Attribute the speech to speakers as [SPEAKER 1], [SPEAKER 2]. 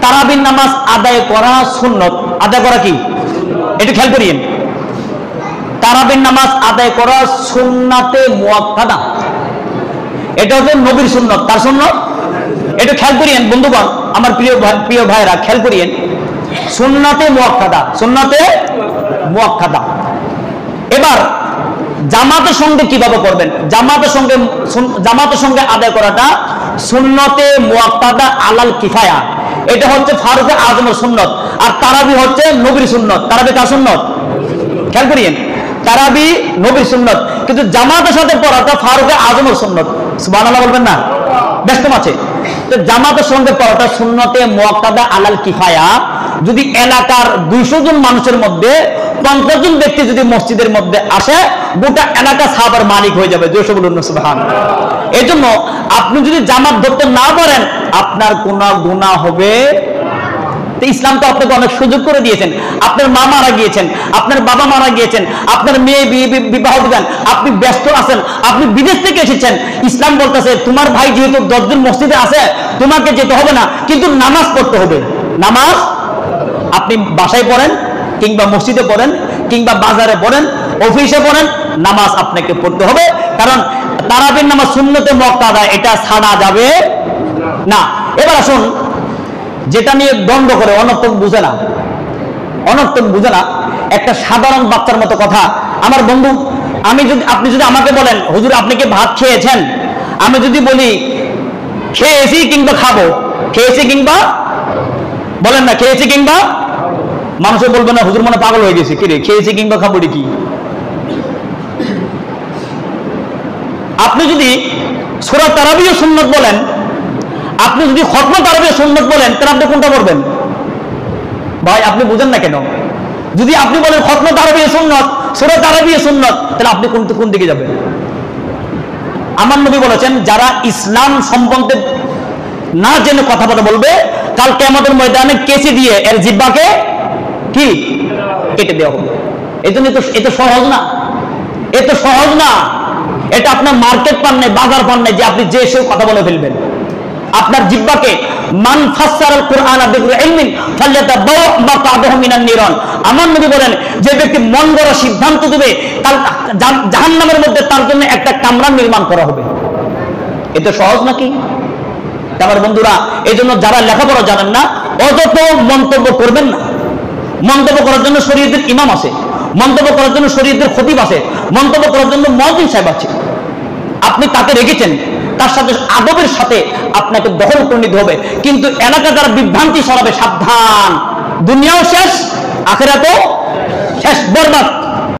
[SPEAKER 1] তারাবির নামাজ আদায় করা সুন্নত। আদায় করা কি? একটু খেয়াল করিয়েন। তারাবির নামাজ আদায় করা সুন্নাতে মুআক্কাদা, এটা হচ্ছে নবীর সুন্নত। তার সুন্নত এটা খেয়াল করিয়েন বন্ধুগণ, আমার প্রিয় ভাইরা খেয়াল করিয়েন। সুন্নাতে মুআক্কাদা, সুন্নাতে মুআক্কাদা। এবার জামাতের সঙ্গে কিভাবে করবেন? জামাতের সঙ্গে আদায় করাটা সুন্নতে মুআক্কাদা আলাল কিফায়া, এটা হচ্ছে ফারুকে আজমের সুন্নত। আর তারাবি হচ্ছে নবীর সুন্নত। তারাবি কার সুন্নত? খেয়াল করিয়েন, তারাবি নবীর সুন্নত, কিন্তু জামাতের সাথে পড়াটা ফারুকে আজমের সুন্নত। সুবহানাল্লাহ বলবেন না? ব্যস্ত আছে তো। জামাতের সঙ্গে পড়াটা সুন্নতে মুআক্কাদা আলাল কিফায়া। যদি এলাকার 200 জন মানুষের মধ্যে 50 জন ব্যক্তি যদি মসজিদের মধ্যে আসে, গোটা এলাকা সাহাবার মালিক হয়ে যাবে। 200 বলুন সুবহান। এই জন্য আপনি যদি জামাত ধরতে না পারেন, আপনার কোনো গুনাহ হবে। ইসলাম তো আপনাকে অনেক সুযোগ করে দিয়েছেন। আপনার মা মারা গিয়েছেন, আপনার বাবা মারা গিয়েছেন, আপনার মেয়ে বিবাহ দিবেন, আপনি ব্যস্ত আছেন, আপনি বিদেশ থেকে এসেছেন। ইসলাম বলতেছে তোমার ভাই যেহেতু 10 জন মসজিদে আছে, তোমাকে যেতে হবে না, কিন্তু নামাজ পড়তে হবে। নামাজ আপনি বাসায় পড়েন, কিংবা মসজিদে পড়েন, কিংবা বাজারে পড়েন, অফিসে পড়েন, নামাজ আপনাকে পড়তে হবে। কারণ তারাবির নামাজ সুন্নতে মুআক্কাদা, এটা ছাড়া যাবে না। এবার আসুন, যেটা নিয়ে দ্বন্দ্ব করে, অনর্থক বুঝে না, অনর্থক বুঝে না, একটা সাধারণ বাচ্চার মতো কথা। আমার বন্ধু, আপনি যদি আমাকে বলেন হুজুর আপনি কি ভাত খেয়েছেন, আমি যদি বলি খেয়েছি কিংবা খাবো, খেয়েছি কিংবা, বলেন না খেয়েছি কিংবা, মানুষে বলবে না হুজুর মনে পাগল হয়ে গেছে, কিরে খেয়েছি কিংবা খাবো কি? আপনি যদি সূরা তারাবিহ সুন্নত বলেন, আপনি যদি খতম তারাবিহ সুন্নত বলেন, তাহলে আপনি কোনটা পড়বেন? ভাই আপনি বুঝেন না কেন? যদি আপনি বলেন খতম তারাবিহ সুন্নত, সূরা তারাবিহ সুন্নত, তাহলে আপনি কোন দিকে যাবেন? আমার নবী বলেছেন, যারা ইসলাম সম্বন্ধে না জেনে কথা বলবে, কাল কিয়ামতের ময়দানে কেচি দিয়ে এর জিহ্বাকে কি কেটে দেওয়া হবে। এই জন্য এটা সহজ না, এত সহজ না। এটা আপনার মার্কেট পান নাই, বাজার পান নাই যে আপনি যে সে কথা বলে ফেলবেন। আপনার জিহ্বাকে মান ফাসসারাল কুরআনা বিগৈরি ইলমিন ফালইয়াতাবাওয়া মাকআদাহু মিনান নিরান। আমার নবী বলেন, যে ব্যক্তি মন গড়া সিদ্ধান্ত দেবে, তার জাহান্নামের মধ্যে তার জন্য একটা কামরা নির্মাণ করা হবে। এটা সহজ নাকি? আমার বন্ধুরা, এই জন্য যারা লেখাপড়া জানেন না, অযথা মন্তব্য করবেন না। মন্তব্য করার জন্য শরীয়তের ইমাম আছে, মন্তব্য করার জন্য শরীয়তের খতিব আছে, মন্তব্য করার জন্য মুয়াজ্জিন সাহেব আছে। আপনি তাকে রেখেছেন, তার সাথে আদবের সাথে আপনাকে দখল করে নিতে হবে। কিন্তু এলাকা যারা বিভ্রান্তি ছড়াবে, সাবধান, দুনিয়াও শেষ, আখিরাতও শেষ, বরবাদ।